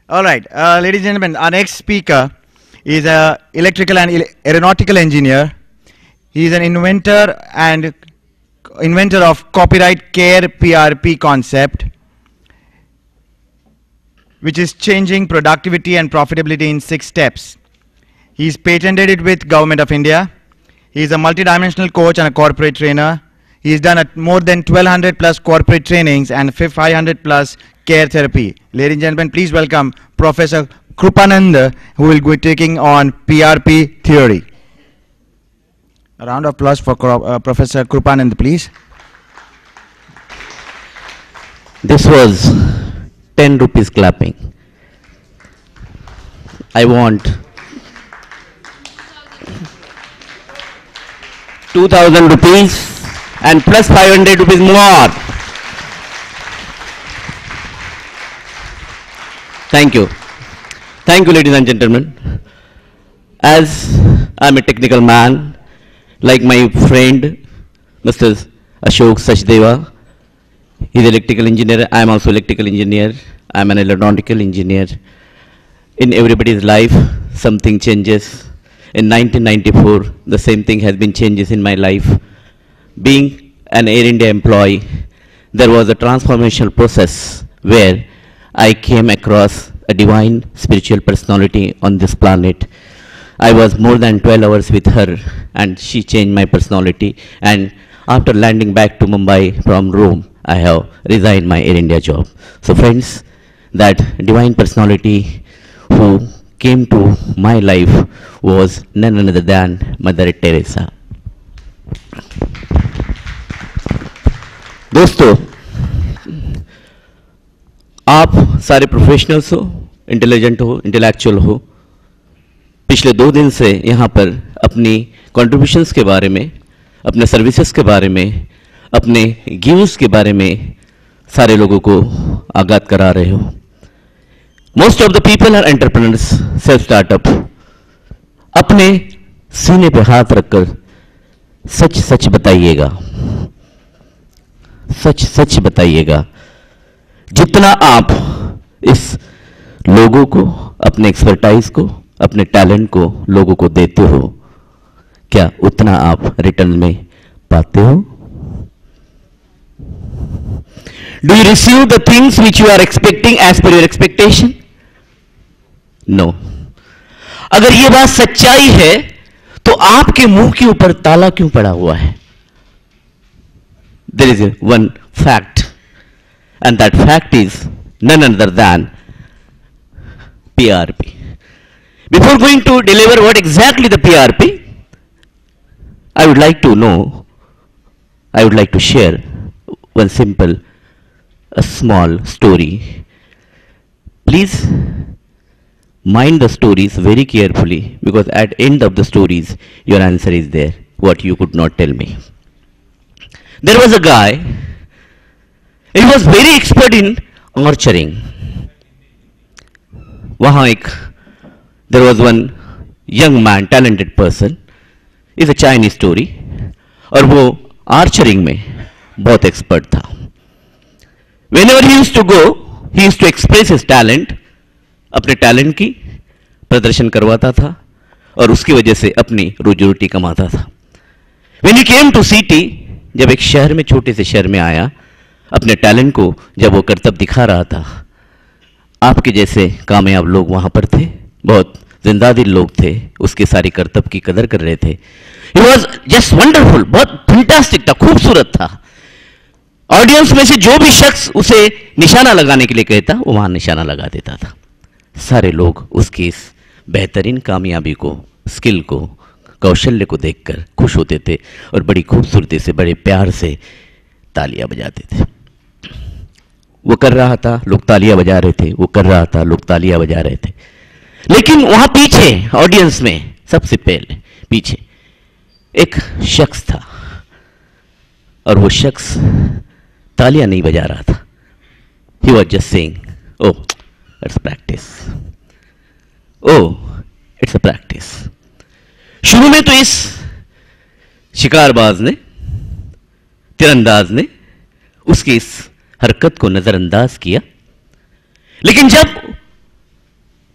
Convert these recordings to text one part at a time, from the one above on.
All right, ladies and gentlemen, our next speaker is an electrical and aeronautical engineer. He is an inventor of copyright care PRP concept, which is changing productivity and profitability in 6 steps. He's patented it with Government of India. He's a multidimensional coach and a corporate trainer. He's done more than 1200 plus corporate trainings and 500 plus care therapy. Ladies and gentlemen, please welcome Professor Krupanand, who will be taking on PRP theory. A round of applause for Professor Krupanand, please. This was 10 rupees clapping. I want 2000 rupees and plus 500 rupees more. Thank you. Thank you, ladies and gentlemen. As I'm a technical man, like my friend, Mr. Ashok Sachdeva, he's an electrical engineer. I'm also electrical engineer. I'm an aeronautical engineer. In everybody's life, something changes. In 1994, the same thing has been changes in my life. Being an Air India employee, there was a transformational process where I came across a divine spiritual personality on this planet. I was more than 12 hours with her and she changed my personality, and after landing back to Mumbai from Rome, I have resigned my Air India job. So friends, that divine personality who came to my life was none other than Mother Teresa. दोस्तों, आप सारे professionals हो, intelligent हो, intellectual हो, पिछले 2 दिन से यहाँ पर अपनी कंट्रीब्यूशंस के बारे में, अपने सर्विसेज के बारे में, अपने गिव्स के बारे में सारे लोगों को आगाह करा रहे हो. Most of the people are entrepreneurs, self startup. अपने सीने पे हाथ रखकर सच सच बताइएगा, सच सच बताइएगा. जितना आप इस लोगों को, अपने एक्सपर्टाइज को, अपने टैलेंट को लोगों को देते हो, क्या उतना आप रिटर्न में पाते हो? Do you receive the things which you are expecting as per your expectation? No. अगर ये बात सच्चाई है तो आपके मुंह के ऊपर ताला क्यों पड़ा हुआ है? There is one fact, and that fact is none other than PRP. Before going to deliver what exactly the PRP, I would like to share one simple, a small story. Please mind the stories very carefully, because at end of the stories your answer is there, what you could not tell me. There was a guy, he was very expert in archery. There was one young man, talented person, is a Chinese story, और वो archery में बहुत expert था. Whenever he used to go, he used to express his talent, अपने talent की प्रदर्शन करवाता था और उसकी वजह से अपनी रोजी रोटी कमाता था. When he came to city, जब एक शहर में, छोटे से शहर में आया, अपने टैलेंट को जब वो करतब दिखा रहा था, आपके जैसे कामयाब लोग वहां पर थे, बहुत जिंदादिल लोग थे, उसके सारी करतब की कदर कर रहे थे. He was just wonderful, बहुत फैंटास्टिक था, खूबसूरत था. ऑडियंस में से जो भी शख्स उसे निशाना लगाने के लिए कहता, वो वहां निशाना लगा देता था. सारे लोग उसकी इस बेहतरीन कामयाबी को, स्किल को, कौशल्य को देखकर खुश होते थे और बड़ी खूबसूरती से, बड़े प्यार से तालियां बजाते थे. वो कर रहा था, लोग तालियां बजा रहे थे, वो कर रहा था, लोग तालियां बजा रहे थे. लेकिन वहां पीछे, ऑडियंस में सबसे पहले पीछे एक शख्स था, और वो शख्स तालियां नहीं बजा रहा था. He was just saying, "Oh, it's practice. Oh, it's a practice." शुरू में तो इस शिकारबाज ने, तीरंदाज ने उसकी इस हरकत को नजरअंदाज किया, लेकिन जब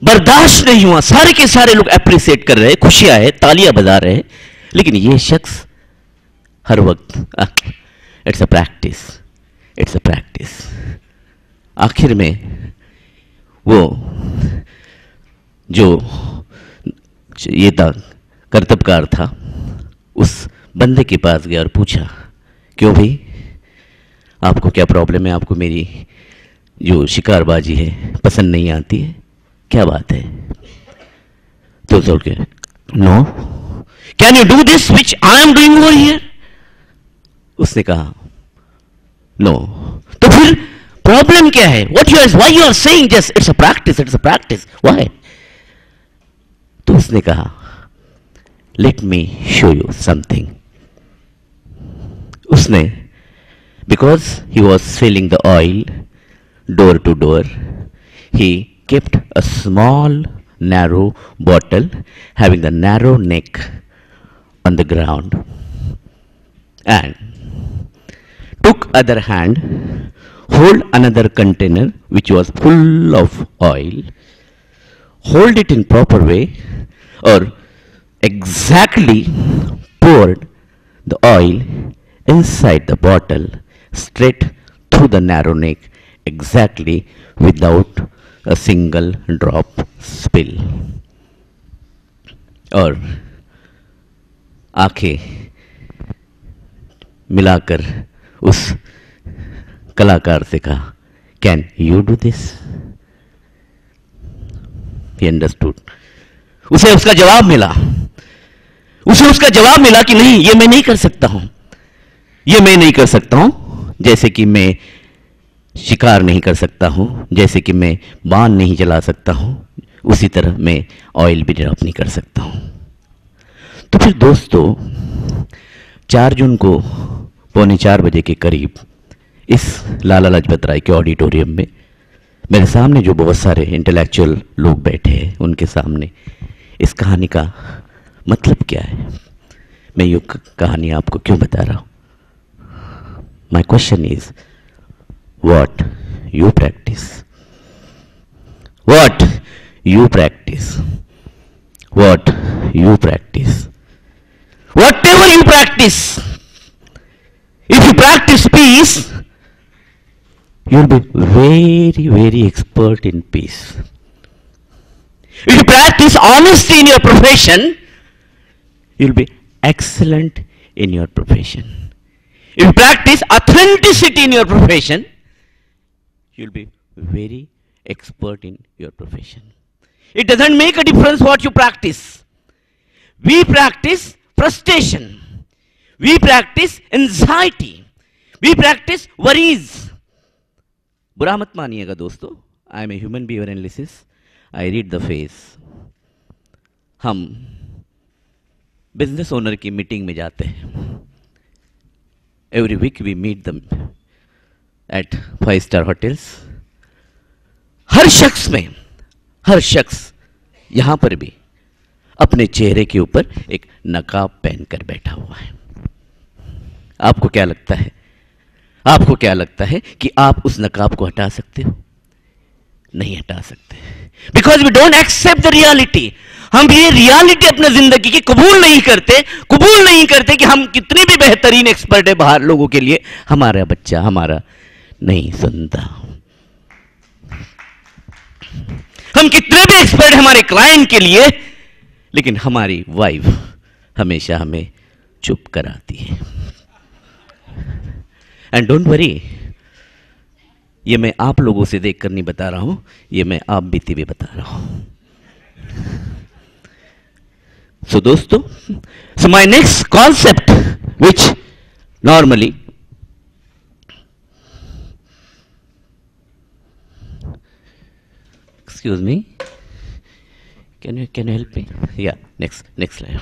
बर्दाश्त नहीं हुआ। सारे के सारे लोग अप्रिशिएट कर रहे हैं, खुशियां है, तालियां बजा रहे हैं, लेकिन ये शख्स हर वक्त it's a practice, it's a practice. आखिर में वो जो ये था कर्तव्यकार था, उस बंदे के पास गया और पूछा, क्यों भाई, आपको क्या प्रॉब्लम है? आपको मेरी जो शिकारबाजी है पसंद नहीं आती है? क्या बात है? तो सोच के, no, can you do this which I am doing over here? उसने कहा नो। तो फिर प्रॉब्लम क्या है? Why you are saying just it's a practice, it's a practice, why? तो उसने कहा, let me show you something. उसने, because he was filling the oil door to door, he kept a small narrow bottle having the narrow neck on the ground, and took other hand hold another container which was full of oil, hold it in proper way, or exactly poured the oil inside the bottle straight through the narrow neck, exactly without a single drop spill. और आंखें मिलाकर उस कलाकार से कहा, can you do this? He understood. उसे उसका जवाब मिला, उसे उसका जवाब मिला कि नहीं, ये मैं नहीं कर सकता हूं, ये मैं नहीं कर सकता हूं। जैसे कि मैं शिकार नहीं कर सकता हूं, जैसे कि मैं बाण नहीं चला सकता हूं, उसी तरह मैं ऑयल भी ड्रॉप नहीं कर सकता हूं। तो फिर दोस्तों, 4 जून को 3:45 बजे के करीब इस लाला लाजपत राय के ऑडिटोरियम में मेरे सामने जो बहुत सारे इंटेलेक्चुअल लोग बैठे हैं, उनके सामने इस कहानी का मतलब क्या है, मैं ये कहानी आपको क्यों बता रहा हूं? My question is, what you practice, what you practice, what you practice, whatever you practice. If you practice peace, you'll be very, very expert in peace. If you practice honesty in your profession, you'll be excellent in your profession. If you practice authenticity in your profession, you'll be very expert in your profession. It doesn't make a difference what you practice. We practice frustration. We practice anxiety. We practice worries. बुरा मत मानिएगा दोस्तों, I am a human behavior analysis. I read the face. हम business owner की meeting में जाते हैं. Every week we meet them at 5-star hotels. हर शख्स में, हर शख्स यहां पर भी अपने चेहरे के ऊपर एक नकाब पहनकर बैठा हुआ है. आपको क्या लगता है? आपको क्या लगता है कि आप उस नकाब को हटा सकते हो? नहीं हटा सकते, because we don't accept the reality. हम ये रियलिटी अपने जिंदगी की कबूल नहीं करते कि हम कितने भी बेहतरीन एक्सपर्ट है बाहर लोगों के लिए, हमारा बच्चा हमारा नहीं सुनता. हम कितने भी एक्सपर्ट हमारे क्लाइंट के लिए, लेकिन हमारी वाइफ हमेशा हमें चुप कराती है. एंड डोंट वरी, ये मैं आप लोगों से देखकर नहीं बता रहा हूं, ये मैं आप बीती भी बता रहा हूं. सो दोस्तों, so my next concept which normally excuse me, can you help me? Yeah, next slide.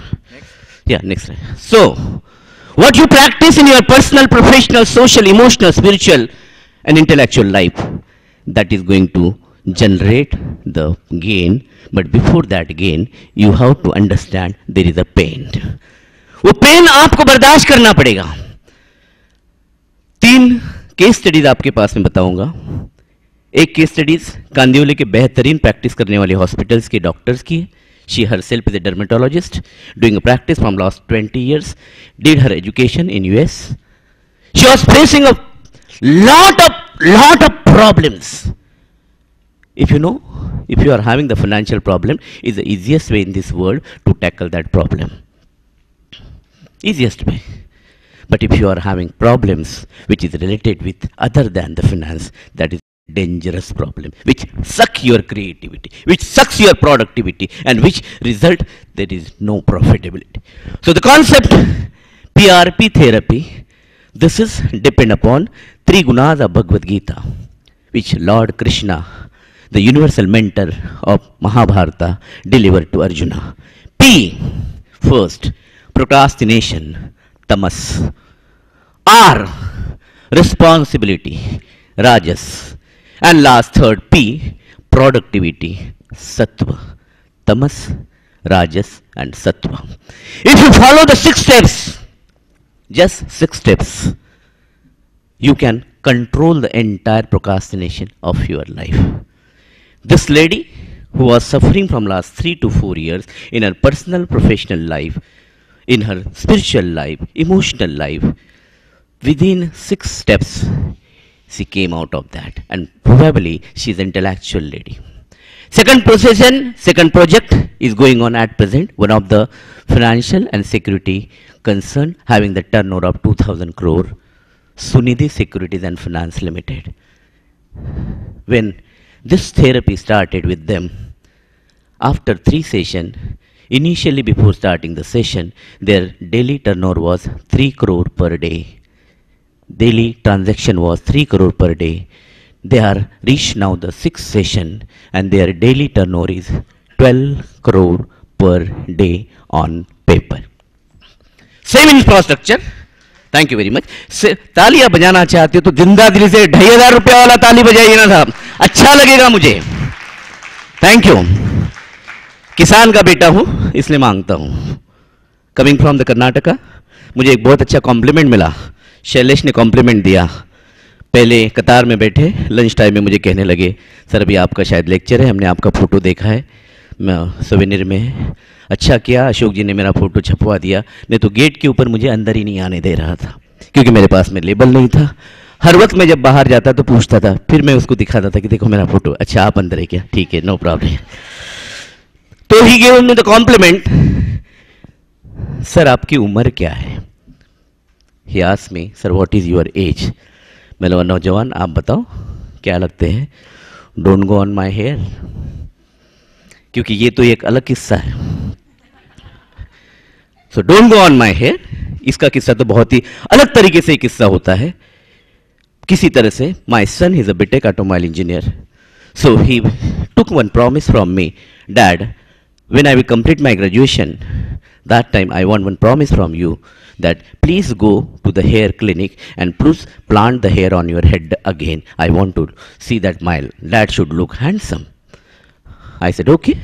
Next slide. So what you practice in your personal, professional, social, emotional, spiritual and intellectual life, that is going to generate the gain. But before that gain, you have to understand there is a pain. वो pen आपको बर्दाश्त करना पड़ेगा. 3 case studies आपके पास में बताऊंगा. एक case studies Kandivali के बेहतरीन प्रैक्टिस करने वाले हॉस्पिटल्स के डॉक्टर्स की है. She herself is a dermatologist doing a practice from last 20 years, did her education in US. She was facing a lot of problems. If you know, if you are having the financial problem, is the easiest way in this world to tackle that problem. Easiest way. But if you are having problems which is related with other than the finance, that is dangerous problem, which suck your creativity, which sucks your productivity, and which result there is no profitability. So the concept PRP therapy, this is depend upon three gunas of Bhagavad Gita, which Lord Krishna, the universal mentor of Mahabharata, delivered to Arjuna. P, first, procrastination, tamas. R, responsibility, rajas. And last, third, P, productivity, sattva. Tamas, rajas and sattva. If you follow the 6 steps, just 6 steps, you can control the entire procrastination of your life. This lady who was suffering from last 3 to 4 years in her personal professional life, in her spiritual life, emotional life, within 6 steps, she came out of that, and probably she is an intellectual lady. Second project is going on at present, one of the financial and security concern having the turnover of 2000 crore, Sunidhi Securities and Finance Limited. When this therapy started with them, after 3 sessions, initially before starting the session, their daily turnover was 3 crore per day. Daily transaction was 3 crore per day. They are reached now the 6th session and their daily turnover is 12 crore per day on paper. Same infrastructure. Thank you very much. तालियां बजाना चाहते हो तो जिंदा दिली से 2500 रुपया वाला ताली बजाइए ना साहब, अच्छा लगेगा मुझे. Thank you. किसान का बेटा हूं इसलिए मांगता हूं. कमिंग फ्रॉम द कर्नाटका, मुझे एक बहुत अच्छा कॉम्प्लीमेंट मिला. शैलेश ने कॉम्प्लीमेंट दिया. पहले कतार में बैठे लंच टाइम में मुझे कहने लगे, सर अभी आपका शायद लेक्चर है, हमने आपका फ़ोटो देखा है मैं सोवेनियर में. अच्छा किया अशोक जी ने मेरा फ़ोटो छपवा दिया, नहीं तो गेट के ऊपर मुझे अंदर ही नहीं आने दे रहा था क्योंकि मेरे पास में लेबल नहीं था. हर वक्त मैं जब बाहर जाता तो पूछता था, फिर मैं उसको दिखाता था कि देखो मेरा फ़ोटो. अच्छा आप अंदर है क्या? ठीक है, नो प्रॉब्लम. तो he gave me the compliment. Sir आपकी उम्र क्या है? He asked me, sir, what is your age? मैंने बोला नौजवान आप बताओ क्या लगते हैं. Don't go on my hair. क्योंकि ये तो एक अलग किस्सा है. So don't go on my hair. इसका किस्सा तो बहुत ही अलग तरीके से किस्सा होता है. किसी तरह से my son is a BTech automobile engineer. So he took one promise from me, Dad, when I will complete my graduation, that time I want one promise from you, that please go to the hair clinic and please plant the hair on your head again. I want to see that my dad should look handsome. I said okay.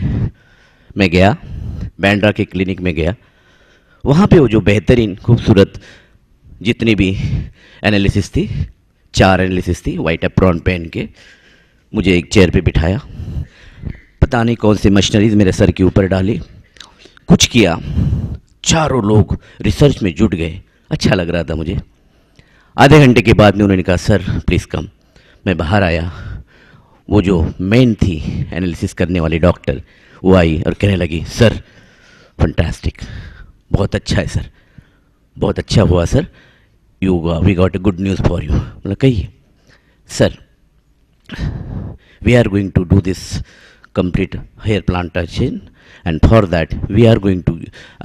मैं गया, बैंड्रा के clinic में गया. वहाँ पे वो जो बेहतरीन खूबसूरत जितनी भी एनालिसिस थी, 4 एनालिसिस थी, वाइट एप्रॉन पहन के मुझे एक चेयर पे बिठाया. पता नहीं कौन सी मशीनरीज मेरे सर के ऊपर डाली, कुछ किया. चारों लोग रिसर्च में जुट गए. अच्छा लग रहा था मुझे. आधे घंटे के बाद में उन्होंने कहा सर प्लीज़ कम. मैं बाहर आया. वो जो मेन थी एनालिसिस करने वाली डॉक्टर, वो आई और कहने लगी सर फंटास्टिक, बहुत अच्छा है सर, बहुत अच्छा हुआ sir, we got a good news for you. मतलब कहिए. Sir we are going to do this complete hair plantation and for that we are going to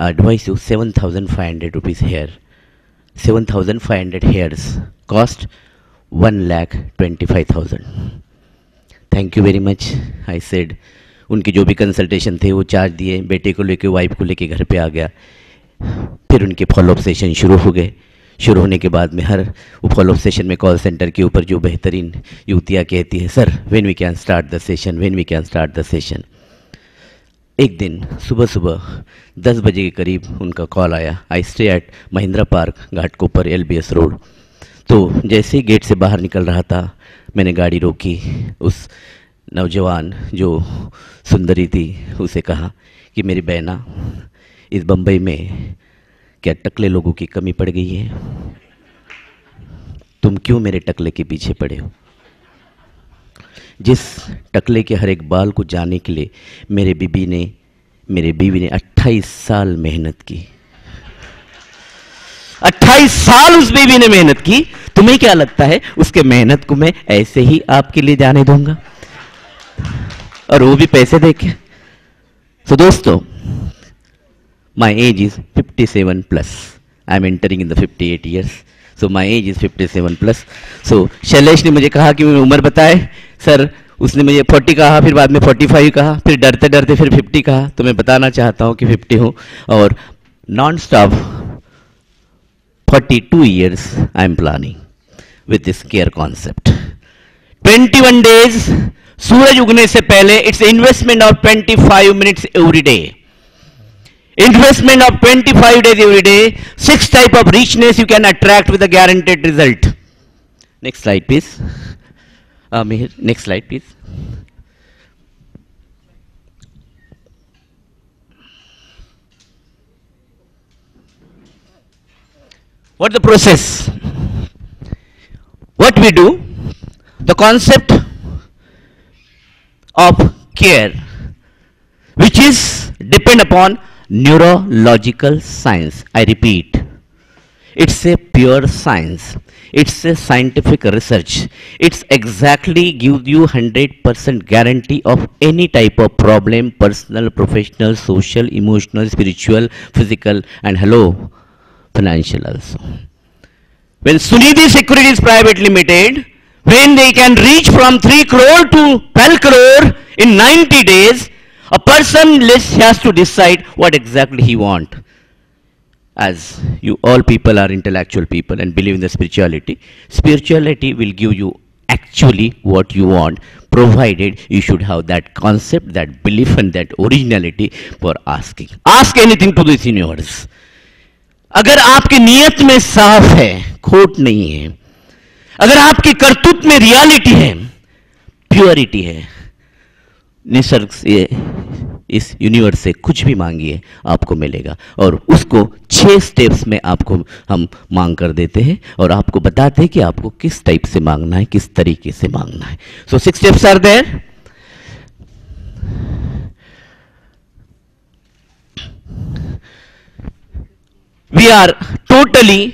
advise you 7,500 rupees hair. 7,500 hairs cost 1,25,000. Thank you very much, I said. उनके जो भी consultation थे वो charge दिए. बेटे को लेके wife को लेके घर पे आ गया. फिर उनके फॉलोअप सेशन शुरू हो गए. शुरू होने के बाद में हर फॉलोअप सेशन में कॉल सेंटर के ऊपर जो बेहतरीन युवतियाँ कहती है sir when we can start the session, when we can start the session. एक दिन सुबह सुबह 10 बजे के करीब उनका कॉल आया. I stay at Mahindra park, Ghatkopar, LBS road. तो जैसे ही गेट से बाहर निकल रहा था मैंने गाड़ी रोकी, उस नौजवान जो सुंदरी थी उसे कहा कि मेरी बहना, इस बम्बई में क्या टकले लोगों की कमी पड़ गई है? तुम क्यों मेरे टकले के पीछे पड़े हो? जिस टकले के हर एक बाल को जाने के लिए मेरे बीवी ने 28 साल मेहनत की। 28 साल उस बीवी ने मेहनत की। तुम्हें क्या लगता है उसके मेहनत को मैं ऐसे ही आपके लिए जाने दूंगा? और वो भी पैसे देके। So दोस्तों, my age is 57 plus. I'm entering in the 58 years. So my age is 57 plus. So Shailesh ने मुझे कहा कि मेरी उम्र बताए। सर उसने मुझे 40 कहा, फिर बाद में 45 कहा, फिर डरते डरते फिर 50 कहा। तो मैं बताना चाहता हूँ कि 50 हूँ और non stop 42 years I am planning with this care concept. 21 days सूरज उगने से पहले, it's investment of 25 minutes every day. Investment of 25 days every day. 6 type of richness you can attract with a guaranteed result. Next slide, please. Mihir, next slide, please. What the process? What we do? The concept of care, which is depend upon neurological science. I repeat, it's a pure science. It's a scientific research. It's exactly gives you 100% guarantee of any type of problem, personal, professional, social, emotional, spiritual, physical, and hello, financial also. When Sunidhi Securities Private Limited, when they can reach from 3 crore to 12 crore in 90 days, a person has to decide what exactly he wants. As you all people are intellectual people and believe in the spirituality, spirituality will give you actually what you want, provided you should have that concept, that belief and that originality for asking. Ask anything to this universe. अगर आपकी नीयत में साफ है, खोट नहीं है, अगर आपकी करतूत में रियलिटी है, प्योरिटी है, निसर्ग से, इस यूनिवर्स से कुछ भी मांगिए आपको मिलेगा। और उसको 6 स्टेप्स में आपको हम मांग कर देते हैं और आपको बताते हैं कि आपको किस टाइप से मांगना है, किस तरीके से मांगना है। So 6 steps are there. We are totally,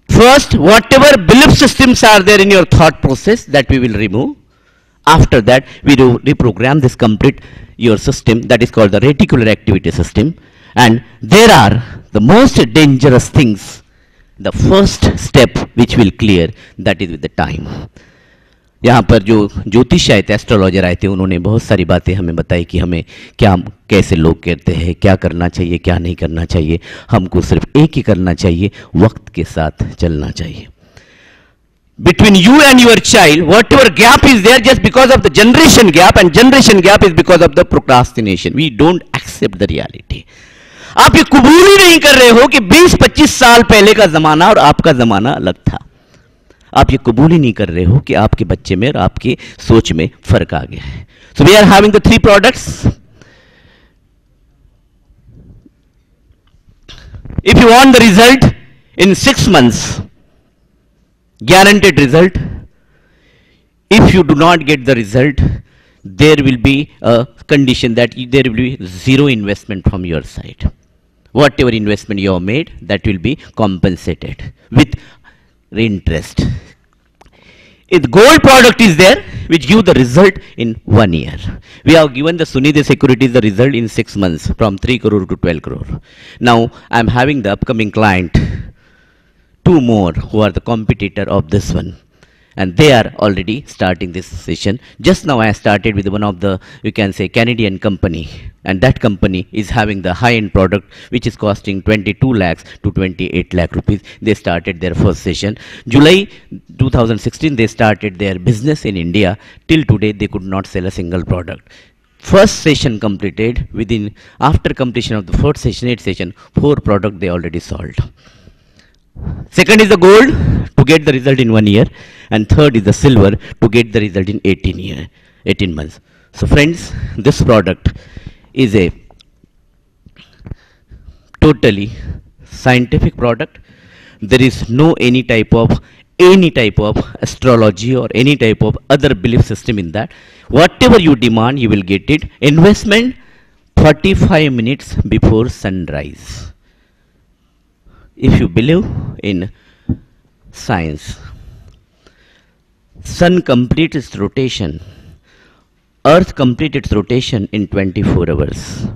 first, whatever belief systems are there in your thought process, that we will remove. After that, we reprogram this complete your system, that is called the reticular activity system. And there are the most dangerous things. The first step which will clear, that is with the time. यहाँ पर जो ज्योतिष आए थे, astrologer आए थे, उन्होंने बहुत सारी बातें हमें बताई कि हमें क्या, कैसे लोग कहते हैं, क्या करना चाहिए, क्या नहीं करना चाहिए। हमको सिर्फ एक ही करना चाहिए, वक्त के साथ चलना चाहिए। Between you and your child, whatever gap is there, just because of the generation gap, and generation gap is because of the procrastination. We don't accept the reality. आप ये कबूल ही नहीं कर रहे हो कि 20-25 साल पहले का जमाना और आपका जमाना अलग था। आप ये कबूल ही नहीं कर रहे हो कि आपके बच्चे में और आपकी सोच में फर्क आ गया है। So we are having the 3 products. If you want the result in 6 months, guaranteed result. If you do not get the result, there will be a condition that there will be 0 investment from your side. Whatever investment you have made, that will be compensated with interest. If gold product is there, which give the result in 1 year. We have given the Sunidhi Securities the result in 6 months, from 3 crore to 12 crore. Now, I am having the upcoming client, 2 more who are the competitor of this one, and they are already starting this session. Just now I started with one of the, you can say, Canadian company, and that company is having the high-end product which is costing 22 lakhs to 28 lakh rupees. They started their first session. July 2016 they started their business in India. Till today they could not sell a single product. First session completed, within, after completion of the 4th session, 8th session, 4 products they already sold. Second is the gold, to get the result in 1 year, and third is the silver, to get the result in 18 months. So friends, this product is a totally scientific product. There is no any type of astrology or any type of other belief system in that. Whatever you demand, you will get it. Investment 45 minutes before sunrise. If you believe in science, sun completes its rotation, earth completes its rotation in 24 hours.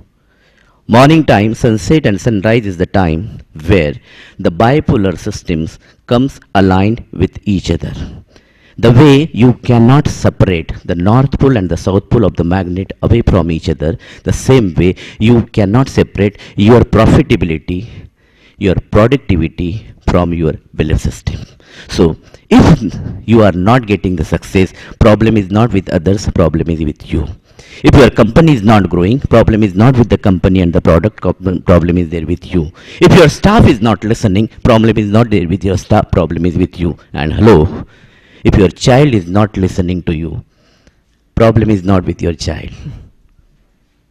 Morning time, sunset and sunrise is the time where the bipolar systems comes aligned with each other. The way you cannot separate the north pole and the south pole of the magnet away from each other, the same way you cannot separate your profitability, your productivity from your belief system. So if you are not getting the success, problem is not with others, problem is with you. If your company is not growing, problem is not with the company and the product, problem is there with you. If your staff is not listening, problem is not there with your staff, problem is with you. And hello, if your child is not listening to you, problem is not with your child.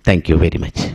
Thank you very much.